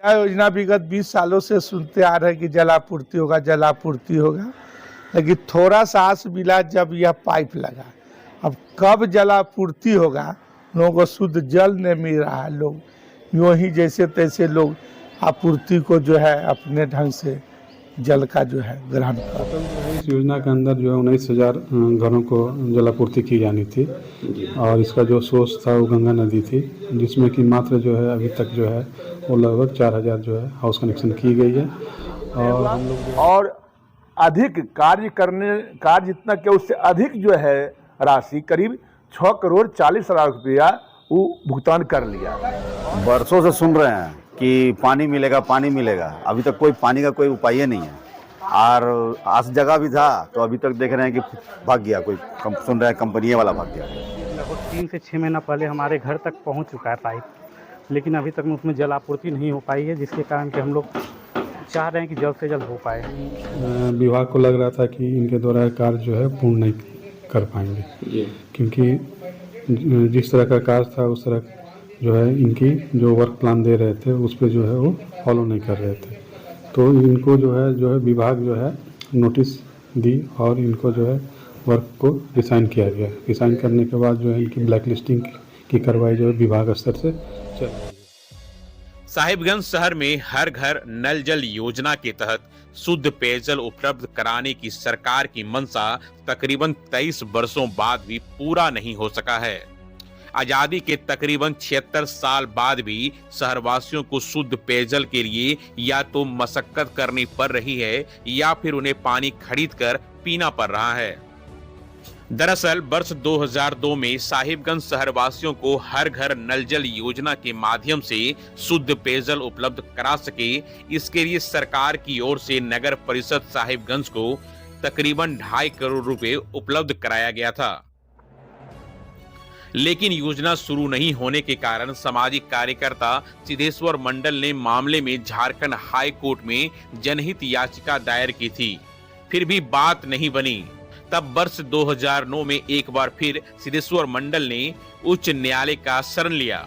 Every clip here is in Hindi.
यह योजना विगत 20 सालों से सुनते आ रहे हैं कि जलापूर्ति होगा, जलापूर्ति होगा, लेकिन थोड़ा सा आस मिला जब यह पाइप लगा। अब कब जलापूर्ति होगा, लोगों को शुद्ध जल नहीं मिल रहा है। लोग यूँ ही जैसे तैसे लोग आपूर्ति को जो है अपने ढंग से जल का जो है ग्रहण कर। इस योजना के अंदर जो है 19,000 घरों को जलापूर्ति की जानी थी और इसका जो सोर्स था वो गंगा नदी थी, जिसमें कि मात्र जो है अभी तक जो है वो लगभग 4,000 जो है हाउस कनेक्शन की गई है। और हम लोग और अधिक कार्य जितना क्या उससे अधिक जो है राशि करीब 6 करोड़ 40 लाख रुपया वो भुगतान कर लिया। बरसों से सुन रहे हैं कि पानी मिलेगा, पानी मिलेगा, अभी तक कोई पानी का कोई उपाय ही नहीं है। और आस जगह भी था तो अभी तक देख रहे हैं कि भाग गया, कोई सुन रहे हैं कंपनी वाला भाग गया। लगभग 3 से 6 महीना पहले हमारे घर तक पहुंच चुका है पाइप, लेकिन अभी तक उसमें जल आपूर्ति नहीं हो पाई है, जिसके कारण कि हम लोग चाह रहे हैं कि जल्द से जल्द हो पाए। विभाग को लग रहा था कि इनके द्वारा कार्य जो है पूर्ण नहीं कर पाएंगे, क्योंकि जिस तरह का कार्य था उस तरह जो है इनकी जो वर्क प्लान दे रहे थे उस पर जो है वो फॉलो नहीं कर रहे थे। तो इनको जो है विभाग जो है नोटिस दी और इनको जो है वर्क को रिसाइन किया गया। रिसाइन करने के बाद जो है इनकी ब्लैक लिस्टिंग की कार्रवाई जो है विभाग स्तर से चल रही है। साहिबगंज शहर में हर घर नल जल योजना के तहत शुद्ध पेयजल उपलब्ध कराने की सरकार की मंशा तकरीबन 23 वर्षों बाद भी पूरा नहीं हो सका है। आजादी के तकरीबन 76 साल बाद भी शहरवासियों को शुद्ध पेयजल के लिए या तो मशक्कत करनी पड़ रही है या फिर उन्हें पानी खरीदकर पीना पड़ रहा है। दरअसल वर्ष 2002 में साहिबगंज शहरवासियों को हर घर नल जल योजना के माध्यम से शुद्ध पेयजल उपलब्ध करा सके, इसके लिए सरकार की ओर से नगर परिषद साहिबगंज को तकरीबन 2.5 करोड़ रुपए उपलब्ध कराया गया था। लेकिन योजना शुरू नहीं होने के कारण सामाजिक कार्यकर्ता सिद्धेश्वर मंडल ने मामले में झारखंड हाई कोर्ट में जनहित याचिका दायर की थी, फिर भी बात नहीं बनी। तब वर्ष 2009 में एक बार फिर सिद्धेश्वर मंडल ने उच्च न्यायालय का शरण लिया।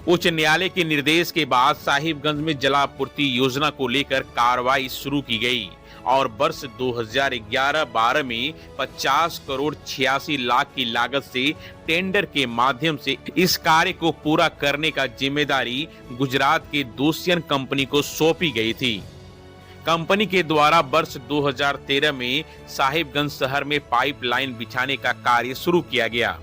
उच्च न्यायालय के निर्देश के बाद साहिबगंज में जलापूर्ति योजना को लेकर कार्रवाई शुरू की गई और वर्ष 2011-12 में 50 करोड़ 86 लाख की लागत से टेंडर के माध्यम से इस कार्य को पूरा करने का जिम्मेदारी गुजरात के दोसियन कंपनी को सौंपी गई थी। कंपनी के द्वारा वर्ष 2013 में साहिबगंज शहर में पाइपलाइन बिछाने का कार्य शुरू किया गया।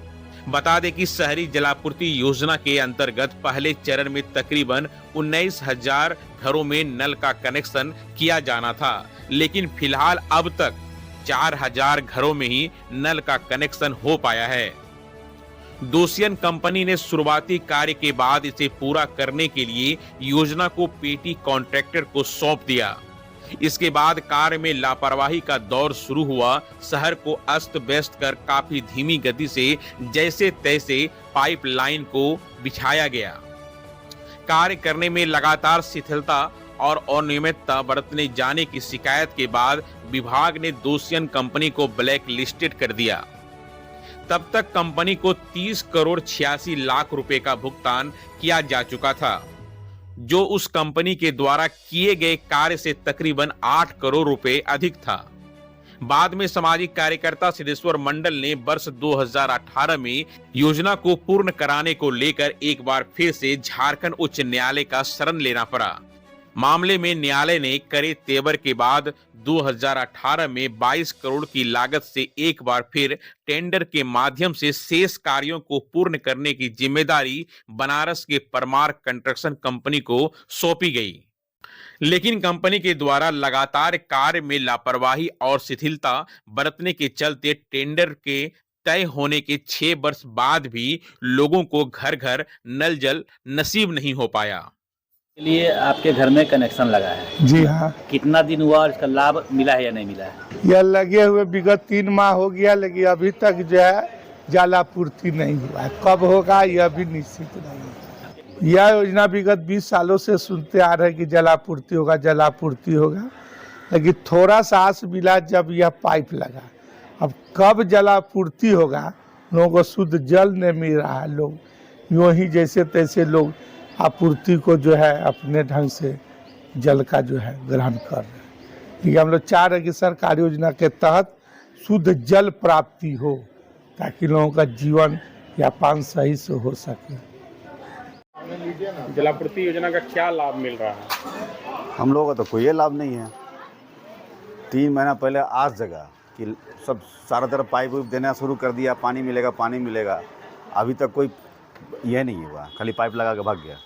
बता दें कि शहरी जलापूर्ति योजना के अंतर्गत पहले चरण में तकरीबन 19,000 घरों में नल का कनेक्शन किया जाना था, लेकिन फिलहाल अब तक 4,000 घरों में ही नल का कनेक्शन हो पाया है। दोसियन कंपनी ने शुरुआती कार्य के बाद इसे पूरा करने के लिए योजना को पेटी कॉन्ट्रैक्टर को सौंप दिया। इसके बाद कार्य में लापरवाही का दौर शुरू हुआ। शहर को अस्त व्यस्त कर काफी धीमी गति से जैसे तैसे पाइपलाइन को बिछाया गया। कार्य करने में लगातार शिथिलता और अनियमितता बरतने जाने की शिकायत के बाद विभाग ने दोसियन कंपनी को ब्लैक लिस्टेड कर दिया। तब तक कंपनी को 30 करोड़ 86 लाख रुपए का भुगतान किया जा चुका था, जो उस कंपनी के द्वारा किए गए कार्य से तकरीबन 8 करोड़ रुपए अधिक था। बाद में सामाजिक कार्यकर्ता सिद्धेश्वर मंडल ने वर्ष 2018 में योजना को पूर्ण कराने को लेकर एक बार फिर से झारखंड उच्च न्यायालय का शरण लेना पड़ा। मामले में न्यायालय ने कड़े तेवर के बाद 2018 में 22 करोड़ की लागत से एक बार फिर टेंडर के माध्यम से शेष कार्यों को पूर्ण करने की जिम्मेदारी बनारस के परमार कंस्ट्रक्शन कंपनी को सौंपी गई। लेकिन कंपनी के द्वारा लगातार कार्य में लापरवाही और शिथिलता बरतने के चलते टेंडर के तय होने के 6 वर्ष बाद भी लोगों को घर घर नल जल नसीब नहीं हो पाया। के लिए आपके घर में कनेक्शन लगा है? जी हाँ। कितना दिन हुआ और इसका लाभ मिला है या नहीं मिला है? यह लगे हुए विगत 3 माह हो गया, लेकिन अभी तक जो है जलापूर्ति नहीं हुआ है। कब होगा यह भी निश्चित नहीं है। यह योजना विगत 20 सालों से सुनते आ रहे हैं कि जलापूर्ति होगा, जलापूर्ति होगा, लेकिन थोड़ा सा आस मिला जब यह पाइप लगा। अब कब जलापूर्ति होगा, लोगों को शुद्ध जल नहीं मिल रहा है। लोग यूँ ही जैसे तैसे लोग आपूर्ति को जो है अपने ढंग से जल का जो है ग्रहण कर रहे हैं। लेकिन हम लोग चाह रहे हैं कि सरकारी योजना के तहत शुद्ध जल प्राप्ति हो, ताकि लोगों का जीवन यापन सही से हो सके। जलापूर्ति योजना का क्या लाभ मिल रहा है? हम लोगों का तो कोई लाभ नहीं है। 3 महीना पहले आस जगह कि सब सारा तरफ पाइप वाइप देना शुरू कर दिया, पानी मिलेगा पानी मिलेगा। अभी तक कोई यह नहीं हुआ, खाली पाइप लगा के भाग गया।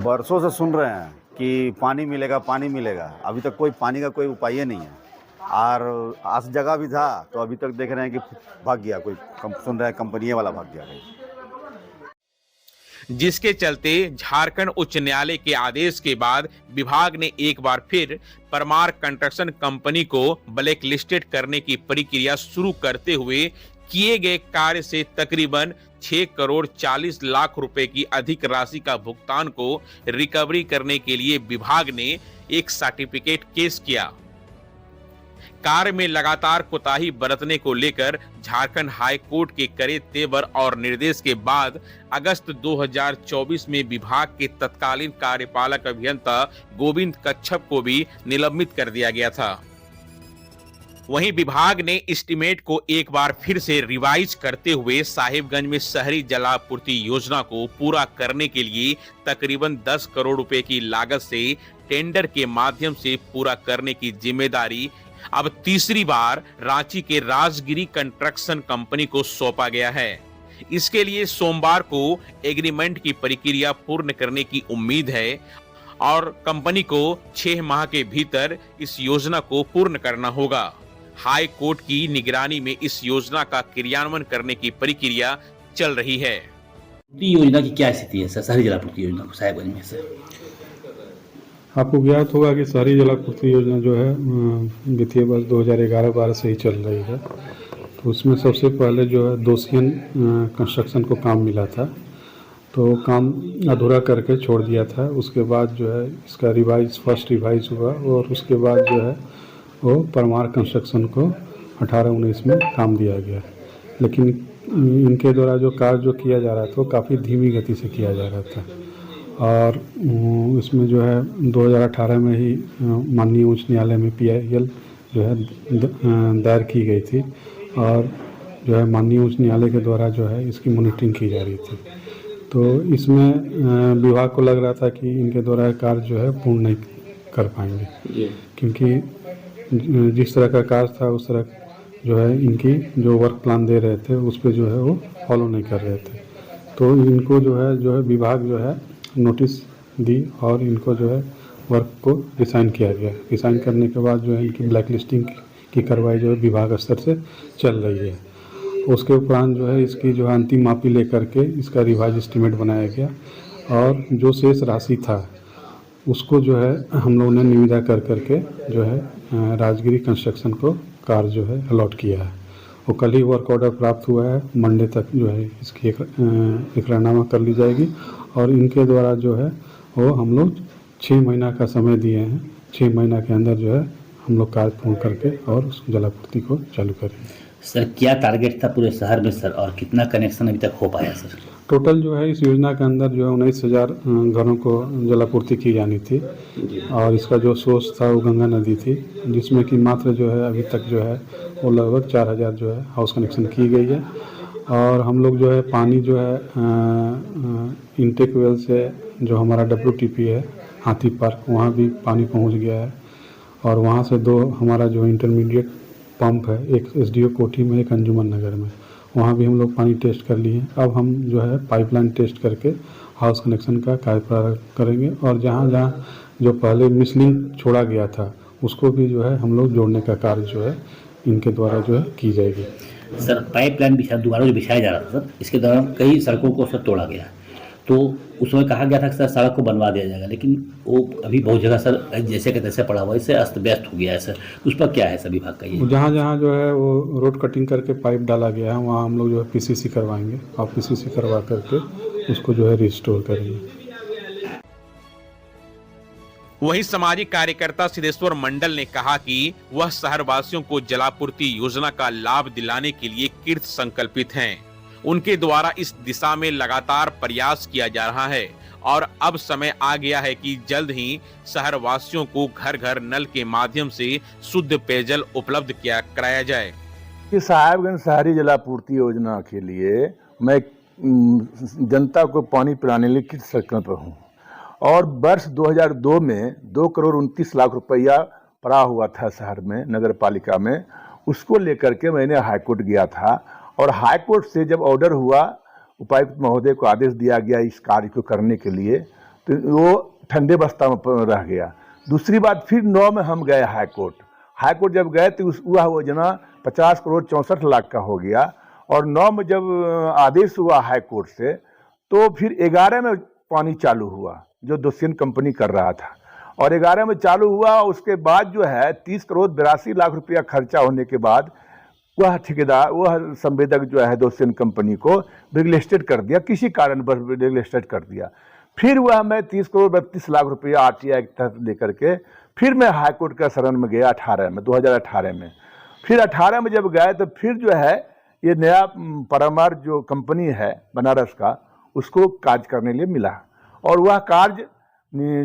बरसों से सुन रहे हैं कि पानी मिलेगा पानी मिलेगा, अभी तक कोई पानी का कोई उपाय ही नहीं है। और आस जगह भी था तो अभी तक देख रहे हैं कि भाग गया, कोई सुन रहे हैं कंपनी वाला भाग गया कहीं। जिसके चलते झारखंड उच्च न्यायालय के आदेश के बाद विभाग ने एक बार फिर परमार कंस्ट्रक्शन कंपनी को ब्लैक लिस्टेड करने की प्रक्रिया शुरू करते हुए किए गए कार्य से तकरीबन 6 करोड़ 40 लाख रुपए की अधिक राशि का भुगतान को रिकवरी करने के लिए विभाग ने एक सर्टिफिकेट केस किया। कार्य में लगातार कोताही बरतने को लेकर झारखंड हाई कोर्ट के कड़े तेवर और निर्देश के बाद अगस्त 2024 में विभाग के तत्कालीन कार्यपालक अभियंता गोविंद कच्छप को भी निलंबित कर दिया गया था। वहीं विभाग ने एस्टीमेट को एक बार फिर से रिवाइज करते हुए साहिबगंज में शहरी जलापूर्ति योजना को पूरा करने के लिए तकरीबन 10 करोड़ रुपए की लागत से टेंडर के माध्यम से पूरा करने की जिम्मेदारी अब तीसरी बार रांची के राजगिरी कंस्ट्रक्शन कंपनी को सौंपा गया है। इसके लिए सोमवार को एग्रीमेंट की प्रक्रिया पूर्ण करने की उम्मीद है और कंपनी को 6 माह के भीतर इस योजना को पूर्ण करना होगा। हाई कोर्ट की निगरानी में इस योजना का क्रियान्वयन करने की प्रक्रिया चल रही है। योजना की क्या स्थिति है सर, शहरी जलापूर्ति योजना साहिबगंज में सर? आपको ज्ञात होगा कि शहरी जलापूर्ति योजना जो है वित्तीय वर्ष 2011-12 से ही चल रही है। तो उसमें सबसे पहले जो है दोषियन कंस्ट्रक्शन को काम मिला था, तो काम अधूरा करके छोड़ दिया था। उसके बाद जो है इसका फर्स्ट रिवाइज हुआ और उसके बाद जो है वो परमार कंस्ट्रक्शन को 18-19 में काम दिया गया। लेकिन इनके द्वारा जो कार्य जो किया जा रहा था वो काफ़ी धीमी गति से किया जा रहा था और इसमें जो है 2018 में ही माननीय उच्च न्यायालय में PIL जो है दायर की गई थी और जो है माननीय उच्च न्यायालय के द्वारा जो है इसकी मॉनिटरिंग की जा रही थी। तो इसमें विभाग को लग रहा था कि इनके द्वारा कार्य जो है पूर्ण नहीं कर पाएंगे, क्योंकि जिस तरह का कार्य था उस तरह जो है इनकी जो वर्क प्लान दे रहे थे उस पर जो है वो फॉलो नहीं कर रहे थे। तो इनको जो है विभाग जो है नोटिस दी और इनको जो है वर्क को रिसाइन किया गया। रिसाइन करने के बाद जो है इनकी ब्लैक लिस्टिंग की कार्रवाई जो है विभाग स्तर से चल रही है। उसके उपरांत जो है इसकी जो है अंतिम मापी लेकर के इसका रिवाइज एस्टीमेट बनाया गया और जो शेष राशि था उसको जो है हम लोगों ने निविदा कर करके जो है राजगिरी कंस्ट्रक्शन को कार्य जो है अलॉट किया है। वो कल ही वर्क ऑर्डर प्राप्त हुआ है, मंडे तक जो है इसकी इकरारनामा कर ली जाएगी और इनके द्वारा जो है वो हम लोग 6 महीना का समय दिए हैं। 6 महीना के अंदर जो है हम लोग कार्य पूर्ण करके और उस जलापूर्ति को चालू करेंगे। सर क्या टारगेट था पूरे शहर में सर, और कितना कनेक्शन अभी तक हो पाया सर? टोटल जो है इस योजना के अंदर जो है 19,000 घरों को जलापूर्ति की जानी थी और इसका जो सोर्स था वो गंगा नदी थी, जिसमें कि मात्र जो है अभी तक जो है वो लगभग 4,000 जो है हाउस कनेक्शन की गई है। और हम लोग जो है पानी जो है इंटेक वेल से जो हमारा WTP है हाथी पार्क, वहाँ भी पानी पहुँच गया है और वहाँ से 2 हमारा जो इंटरमीडिएट पंप है, एक SDO कोठी में, एक अंजुमन नगर में, वहाँ भी हम लोग पानी टेस्ट कर लिए। अब हम जो है पाइपलाइन टेस्ट करके हाउस कनेक्शन का कार्य प्रारंभ करेंगे और जहाँ जहाँ जो पहले मिसलिंग छोड़ा गया था उसको भी जो है हम लोग जोड़ने का कार्य जो है इनके द्वारा जो है की जाएगी। सर पाइपलाइन दोबारा जो बिछाया जा रहा था सर, इसके दौरान कई सड़कों को सर तोड़ा गया, तो उसमें कहा गया था कि सर सड़क को बनवा दिया जाएगा, लेकिन वो अभी बहुत जगह सर जैसे का तैसे पड़ा हुआ है, इससे अस्त व्यस्त हो गया है सर। उस पर क्या है सर विभाग का ये? जहाँ जहाँ जो है वो रोड कटिंग करके पाइप डाला गया है वहाँ हम लोग जो है PCC करवाएंगे और PCC करवा करके उसको जो है रिस्टोर करेंगे। वहीं सामाजिक कार्यकर्ता सिद्धेश्वर मंडल ने कहा कि वह शहरवासियों को जलापूर्ति योजना का लाभ दिलाने के लिए कृत संकल्पित हैं। उनके द्वारा इस दिशा में लगातार प्रयास किया जा रहा है और अब समय आ गया है कि जल्द ही शहर वासियों को घर घर नल के माध्यम से शुद्ध पेयजल उपलब्ध कराया जाए। कि साहिबगंज शहरी जलापूर्ति योजना के लिए मैं जनता को पानी पिलाने के लिए किस सर्कल पर हूँ और वर्ष 2002 में 2,29,00,000 रुपया पड़ा हुआ था शहर में, नगर पालिका में। उसको लेकर के मैंने हाईकोर्ट गया था और हाईकोर्ट से जब ऑर्डर हुआ, उपायुक्त महोदय को आदेश दिया गया इस कार्य को करने के लिए, तो वो ठंडे बस्ता में रह गया। दूसरी बात, फिर 9 में हम गए हाईकोर्ट जब गए तो वह योजना 50,64,00,000 का हो गया और 9 में जब आदेश हुआ हाईकोर्ट से तो फिर 11 में पानी चालू हुआ जो दोसियन कंपनी कर रहा था और 11 में चालू हुआ। उसके बाद जो है 30,82,00,000 रुपया खर्चा होने के बाद वह ठेकेदार, वह संवेदक जो है दोसियन कंपनी को ब्लैकलिस्टेड कर दिया, किसी कारण बस ब्लैकलिस्टेड कर दिया। फिर वह मैं 30,32,00,000 रुपया RTI के तहत लेकर के फिर मैं हाईकोर्ट का शरण में गया 2018 में। फिर 18 में जब गए तो फिर जो है ये नया परमार जो कंपनी है बनारस का, उसको कार्य करने लिए मिला और वह कार्य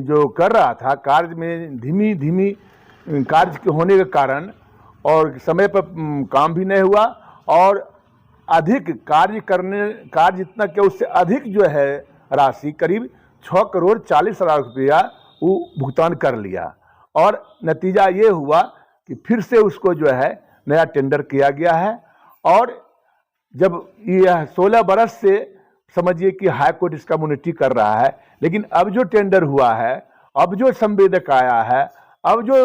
जो कर रहा था, कार्य में धीमी कार्य होने के कारण और समय पर काम भी नहीं हुआ और अधिक कार्य जितना कि उससे अधिक जो है राशि करीब 6,40,00,000 रुपया वो भुगतान कर लिया और नतीजा ये हुआ कि फिर से उसको जो है नया टेंडर किया गया है। और जब यह 16 बरस से समझिए कि हाई कोर्ट इसका मॉनिटरिंग कर रहा है, लेकिन अब जो टेंडर हुआ है, अब जो संवेदक आया है, अब जो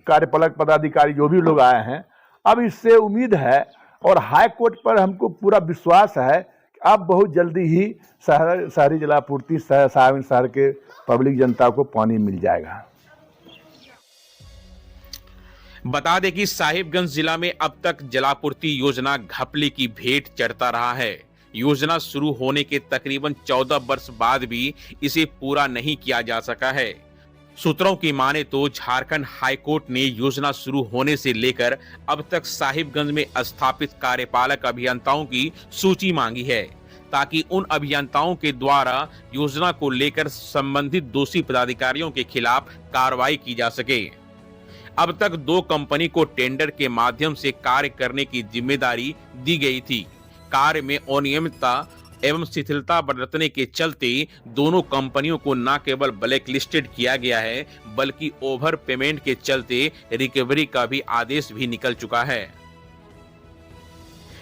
कार्यपालक पदाधिकारी जो भी लोग आए हैं, अब इससे उम्मीद है और हाई कोर्ट पर हमको पूरा विश्वास है कि अब बहुत जल्दी ही शहरी जलापूर्ति साहिबगंज शहर के पब्लिक जनता को पानी मिल जाएगा। बता दें कि साहिबगंज जिला में अब तक जलापूर्ति योजना घपले की भेंट चढ़ता रहा है। योजना शुरू होने के तकरीबन 14 वर्ष बाद भी इसे पूरा नहीं किया जा सका है। सूत्रों की माने तो झारखंड हाईकोर्ट ने योजना शुरू होने से लेकर अब तक साहिबगंज में स्थापित कार्यपालक अभियंताओं की सूची मांगी है ताकि उन अभियंताओं के द्वारा योजना को लेकर संबंधित दोषी पदाधिकारियों के खिलाफ कार्रवाई की जा सके। अब तक 2 कंपनी को टेंडर के माध्यम से कार्य करने की जिम्मेदारी दी गई थी। कार्य में अनियमितता एवं शिथिलता बरतने के चलते दोनों कंपनियों को न केवल ब्लैक लिस्टेड किया गया है बल्कि ओवर पेमेंट के चलते रिकवरी का भी आदेश भी निकल चुका है।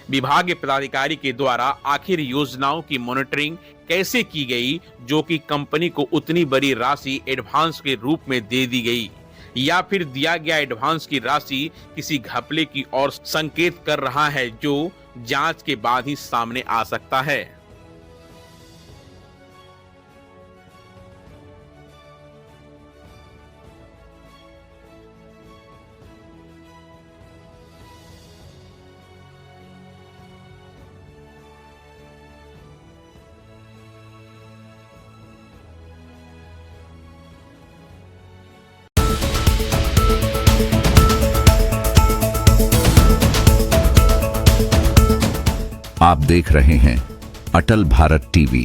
विभागीय पदाधिकारी के द्वारा आखिर योजनाओं की मॉनिटरिंग कैसे की गई जो कि कंपनी को उतनी बड़ी राशि एडवांस के रूप में दे दी गई, या फिर दिया गया एडवांस की राशि किसी घपले की ओर संकेत कर रहा है जो जांच के बाद ही सामने आ सकता है। आप देख रहे हैं अटल भारत टीवी,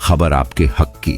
खबर आपके हक की।